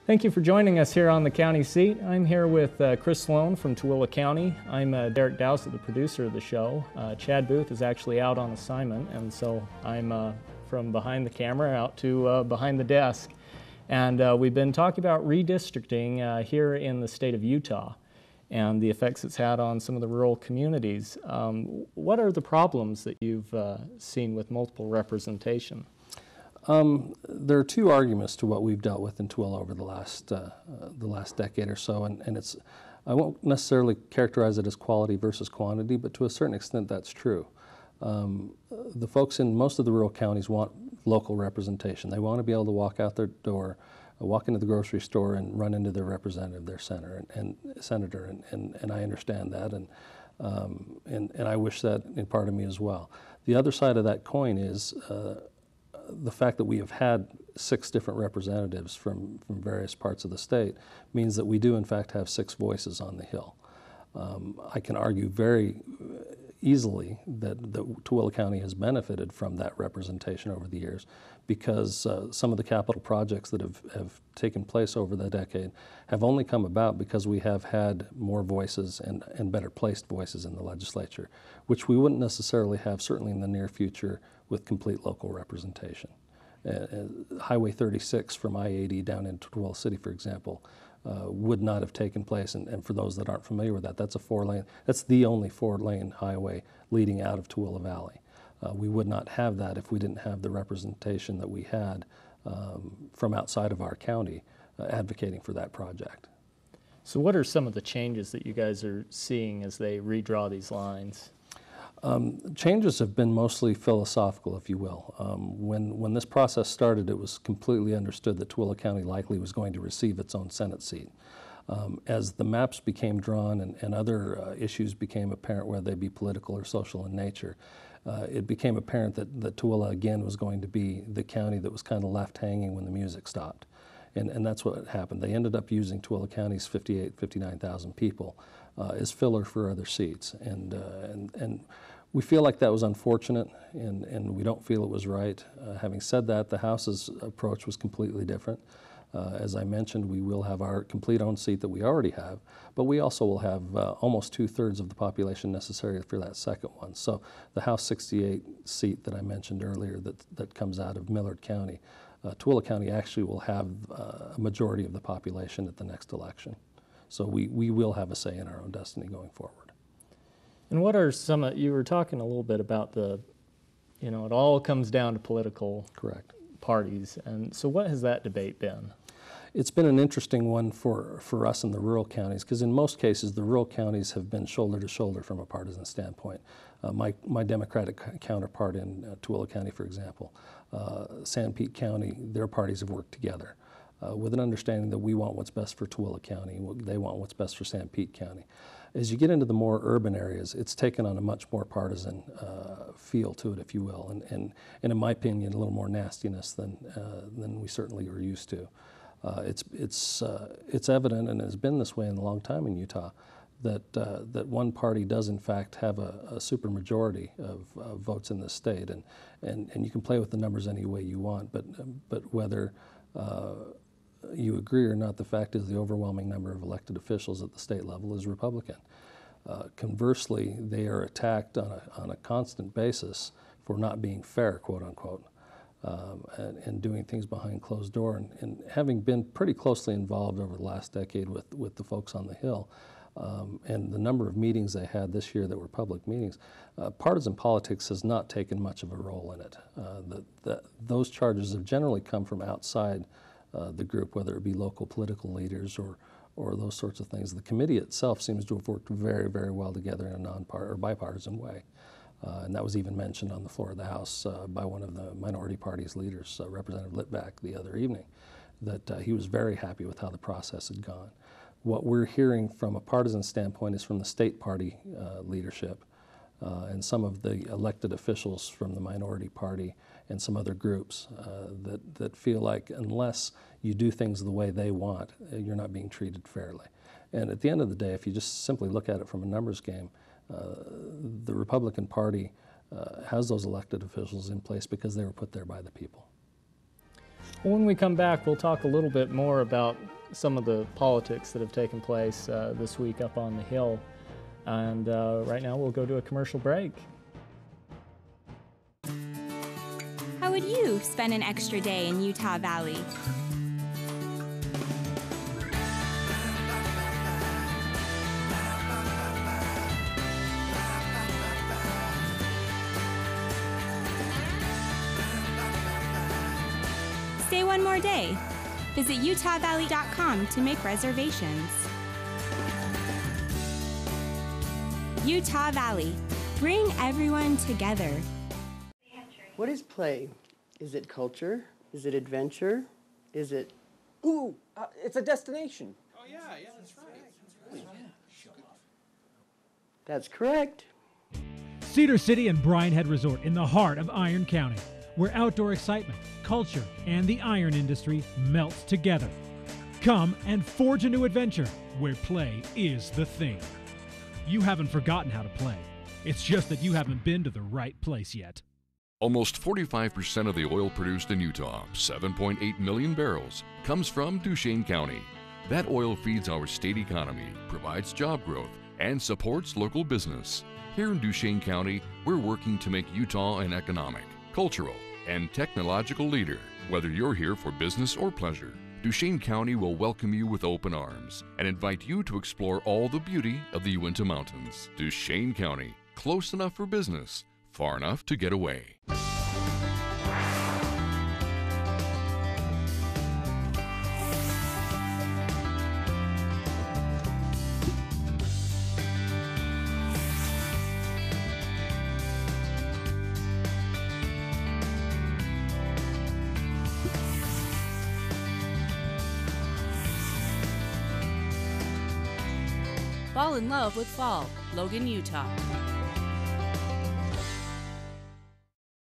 Thank you for joining us here on the county seat. I'm here with Chris Sloan from Tooele County. I'm Derek Dowsett, the producer of the show. Chad Booth is actually out on assignment, and so I'm from behind the camera out to behind the desk. And we've been talking about redistricting here in the state of Utah and the effects it's had on some of the rural communities. What are the problems that you've seen with multiple representation? There are two arguments to what we've dealt with in Tooele over the last decade or so, and it's, I won't necessarily characterize it as quality versus quantity, but to a certain extent that's true. The folks in most of the rural counties want local representation. They want to be able to walk out their door, walk into the grocery store and run into their representative, their senator, and I understand that, and I wish that in part of me as well. The other side of that coin is the fact that we have had 6 different representatives from various parts of the state means that we do in fact have 6 voices on the Hill. I can argue very easily that Tooele County has benefited from that representation over the years because some of the capital projects that have taken place over the decade have only come about because we have had more voices and better placed voices in the legislature, which we wouldn't necessarily have certainly in the near future with complete local representation. Highway 36 from I-80 down into Tooele City, for example, would not have taken place, and for those that aren't familiar with that, that's the only 4-lane highway leading out of Tooele Valley. We would not have that if we didn't have the representation that we had from outside of our county advocating for that project. So what are some of the changes that you guys are seeing as they redraw these lines? Changes have been mostly philosophical, if you will. When this process started, it was completely understood that Tooele County likely was going to receive its own Senate seat. As the maps became drawn and other issues became apparent, whether they be political or social in nature, it became apparent that Tooele again was going to be the county that was kind of left hanging when the music stopped. And that's what happened. They ended up using Tooele County's 59,000 people as filler for other seats. And we feel like that was unfortunate, and we don't feel it was right. Having said that, the House's approach was completely different. As I mentioned, we will have our complete own seat that we already have, but we also will have almost 2/3 of the population necessary for that second one. So the House 68 seat that I mentioned earlier that comes out of Millard County, Tooele County actually will have a majority of the population at the next election. So we will have a say in our own destiny going forward. And what are you were talking a little bit about it all comes down to political Correct. parties. And so what has that debate been? It's been an interesting one for us in the rural counties, because in most cases the rural counties have been shoulder to shoulder from a partisan standpoint. My Democratic counterpart in Tooele County, for example, Sanpete County, their parties have worked together with an understanding that we want what's best for Tooele County, they want what's best for Sanpete County. As you get into the more urban areas, it's taken on a much more partisan feel to it, if you will, and in my opinion, a little more nastiness than we certainly are used to. It's evident, and has been this way in a long time in Utah, that one party does in fact have a supermajority of votes in the state, and you can play with the numbers any way you want, but whether you agree or not, the fact is the overwhelming number of elected officials at the state level is Republican. Conversely, they are attacked on a constant basis for not being fair, quote unquote, and doing things behind closed door. And having been pretty closely involved over the last decade with the folks on the Hill, and the number of meetings they had this year that were public meetings, partisan politics has not taken much of a role in it. Those charges have generally come from outside the group, whether it be local political leaders or those sorts of things. The committee itself seems to have worked very, very well together in a bipartisan way. And that was even mentioned on the floor of the House by one of the minority party's leaders, Representative Litvak, the other evening, that he was very happy with how the process had gone. What we're hearing from a partisan standpoint is from the state party leadership and some of the elected officials from the minority party and some other groups that feel like unless you do things the way they want, you're not being treated fairly. And at the end of the day, if you just simply look at it from a numbers game, the Republican Party has those elected officials in place because they were put there by the people. When we come back, we'll talk a little bit more about some of the politics that have taken place this week up on the Hill. And right now we'll go to a commercial break. How would you spend an extra day in Utah Valley? Stay one more day. Visit utahvalley.com to make reservations. Utah Valley. Bring everyone together. What is play? Is it culture? Is it adventure? Is it... Ooh, it's a destination. Oh, yeah, that's right. That's correct. Cedar City and Bryan Head Resort in the heart of Iron County, where outdoor excitement, culture, and the iron industry melts together. Come and forge a new adventure where play is the thing. You haven't forgotten how to play. It's just that you haven't been to the right place yet. Almost 45% of the oil produced in Utah, 7.8 million barrels, comes from Duchesne County. That oil feeds our state economy, provides job growth, and supports local business. Here in Duchesne County, we're working to make Utah an economic, cultural, and technological leader. Whether you're here for business or pleasure, Duchesne County will welcome you with open arms and invite you to explore all the beauty of the Uinta Mountains. Duchesne County, close enough for business, far enough to get away. Fall in love with fall, Logan, Utah.